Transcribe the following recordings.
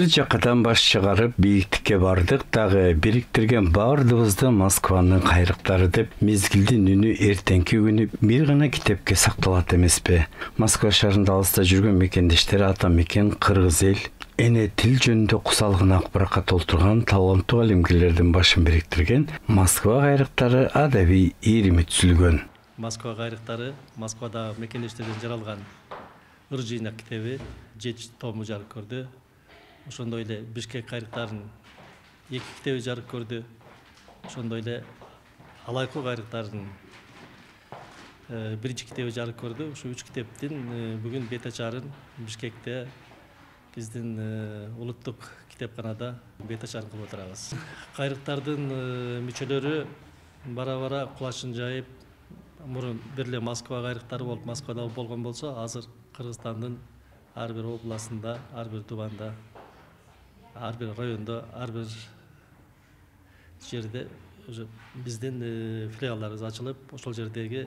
бир жакадан баш чыгарып бийиктикке бардык дагы бириктирген баардыгыбызды Москванын кайрыктары деп мезгилдин үнү эртеңки күнү бир гана китепке сакталат эмеспи? Москва шаарында алыста жүргөн мекендештери ата мекен кыргыз эл эне тил жөнүндө кусалгын акпаратка толтурган таланттуу алимгерлердин башын бириктирген Москва кайрыктары адабий ийрими түзүлгөн. Москва кайрыктары Москвада мекендештерден жаралган ыр жыйнак китеби 7 тому жарык көрдү. Ошондой эле Бишкек кайрыктарынын 2 китеби жарык көрдү. Ошондой эле Алайкуу кайрыктарынын 1 китеби жарык көрдү. Ошо 3 китептин бүгүн бет ачарын Бишкекте биздин улуттук китепканада бет ачарын кылып отурабыз. Кайрыктардын мүчөлөрү бара-бара кулачын жайып, мурун бир эле Москва кайрыктары болуп Москвада болгон болсо, азыр Кыргызстандын ар бир областында, ар бир тубанда, ар бир райондо, ар бир жерде уже биздин филиалдарыбыз ачылып, ошол жердеги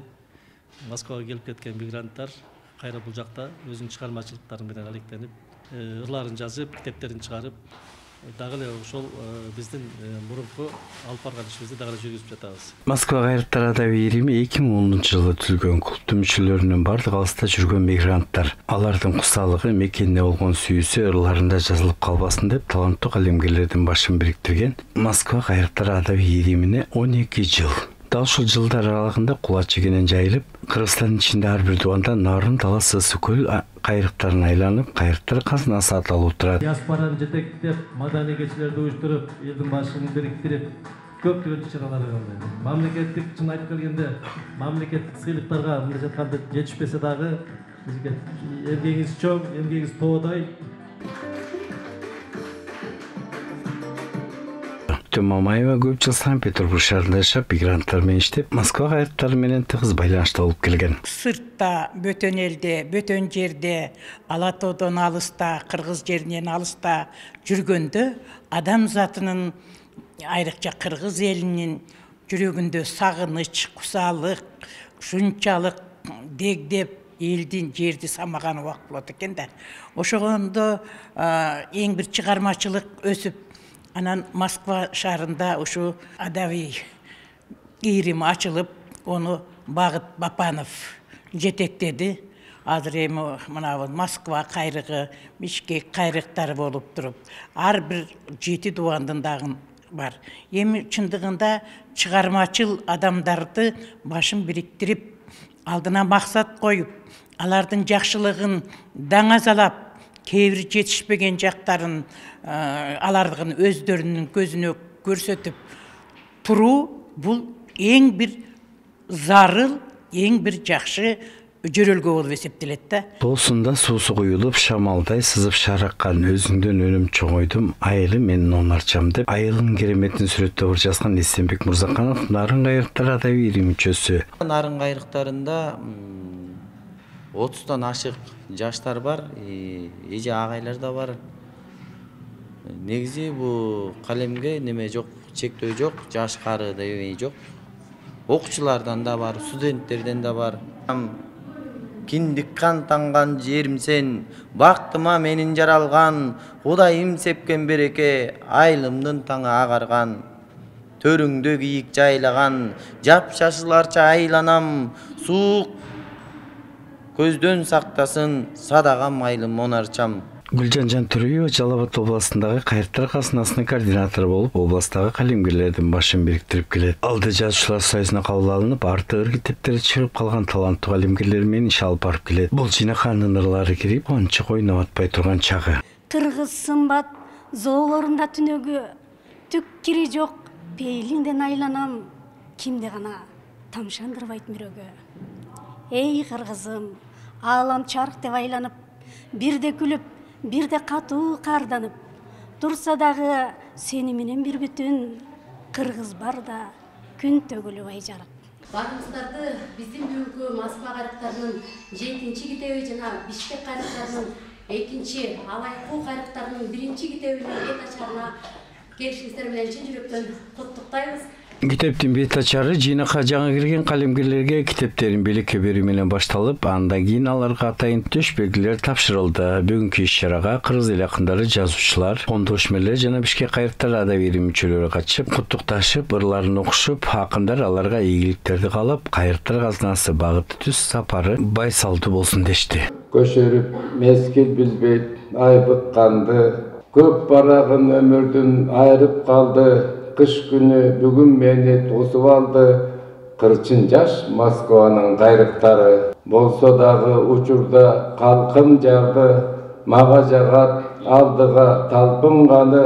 Москвага келип кеткен мигранттар кайра бул жакта өзүнүн чыгармачылыктары менен алектенип, ырларын жазып, китептерин чыгарып, дагы эле ошол биздин мурунку алып барган ишибизди дагы жүргүзүп жатабыз. Москва кайрыктары адабий ийрими 2010-жылы түзүлгөн клубтун мүчөлөрүнүн бардык алыста жүргөн мигранттар. Алардын кусалыгы, мекенине болгон сүйүүсү ырларында жазылып калбасын деп таланттуу калемгерлердин башын бириктирген Москва кайрыктары адабий ийримине 12 жыл. Дал ушул жылдар аралыгында кулачы кенен жайылып, Кыргызстандын ичинде ар бир тубанда нарын таласы Сүкөл кайрыктарын айланып, кайрыктар казынасы аталып турат. Диаспораны жетектеп, маданий кечилерди уюштуруп, элдин башын бириктирип, көптөгөн иш-чаралар кылды. Мамлекеттик, чын айтып келгенде, мамлекеттик сыйлыктарга мында жатканда жетишпесе дагы, бизге эмгегиңиз чоң, эмгегиңиз тоодай. Мамаева көп жыл Санкт-Петербург шаарында жашап, мигранттар менен иштеп, Москва кайрыктары менен тыгыз байланышта болуп келген. Сыртта, бөтөн элде, бөтөн жерде, Ала тоодон алыста, Кыргыз жеринен алыста жүргөндө, адам затынын, айрыкча Кыргыз элинин жүрөгүндө сагыныч, кусалык, ушунчалык дегдеп элдин жерди самаган убак болот экен да. Ошондо эң бир чыгармачылык өсүп, анан Москва шаарында ушу адабий ийрим ачылып, ону Багыт Бапанов жетектеди. Азыр эми мына Москва кайрыгы, Бишкек кайрыктары болуп туруп, ар бир 7 тубандын дагы бар. Эми чындыгында чыгармачыл адамдарды башын бириктирип, алдына максат коюп, алардын жакшылыгын даңазалап, кээ бир жетишпеген жактарын алардын өздөрүнүн көзүнө көрсөтүп туруу, бул эң бир зарыл, эң бир жакшы жөрөлгө болуп эсептелет да. Тоосунда суусу куюлуп, шамалдай сызып шараккан өзүңдөн өнүм чоңойдум, айылы менин онарчам деп, айылын кереметин сүрөттөп жазган Эсенбек Мурзаканов нарын кайрыктары адабий ийрим мүчөсү. Нарын кайрыктарында 30-тан ашык жаштар бар, эже агайлар да бар. Негизи бул калемге неме жок, чектөө жок, жаш кары дегени жок. Окуучулардан да бар, студенттерден да бар. Киндик кан танган жерим сен, бактыма менин жаралган, Кудайым сепкен береке, айылымдын таңы агарган. Төрүңдө кийик жайлаган, жапшашыларча айланам, суук көздөн сактасын, садагам айылым онарчам. Гүлжан Жантүрөева Жалал Абад областындагы кайрыктар казынасынын координатору болуп, областагы калемгерлердин башын бириктирип келет. Алды жазуучулар союзуна кабыл алынып, арты ыр китептери чыгып калган таланттуу калемгерлер менен иш алып барып келет. Бул жыйнаканын ырлары кирип, ончо ойноп атпай турган чагы. Кыргыз сымбат, зоолорунда түнөгү, түк кири жок, пейлиңден айланам, кимди гана тамшандырбайт мирөгө. Эй кыргызым, аалам чарк деп айланып, бирде күлүп, бирде катуу карданып, турса дагы сени менен бир бүтүн, кыргыз барда күн төгүлүп ай жарык. Баарыңыздарды биздин бүгүнкү Москва кайрыктарынын 7-чи китеби жана Бишкек кайрыктарынын 2-чи, Алайкуу кайрыктарынын 1-чи китебинин бет ачарына келишиңиздер менен чын жүрөктөн куттуктайбыз. Китептин бет ачары жыйнакка жаңы кирген калемгерлерге китептерин белекке берүү менен башталып, андан кийин аларга атайын төш белгилер тапшырылды. Бүгүнкү иш-чарага кыргыз эл акындары, жазуучулар, коңдошмелер жана Бишкек кайрыктар адабий ири мүчөлөрү катышып, куттукташып, ырларын окушуп, акындар аларга ийгиликтерди каалап, кайрыктар казынасы багыты түз сапары байсалдуу болсун дешти. Көшөрүп мезгил билбейт, ай быкканды, көп барагын өмүрдүн айрып калды. Кыш күнү бүгүн мени тосуп алды, кырчын жаш Москванын кайрыктары. Болсо дагы учурда калкым жарды, мага жагат алдыга талпынганы.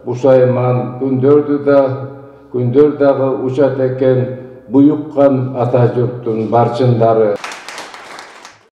Ушайман күндөр дагы учат экен, буюккан ата журттун барчындары.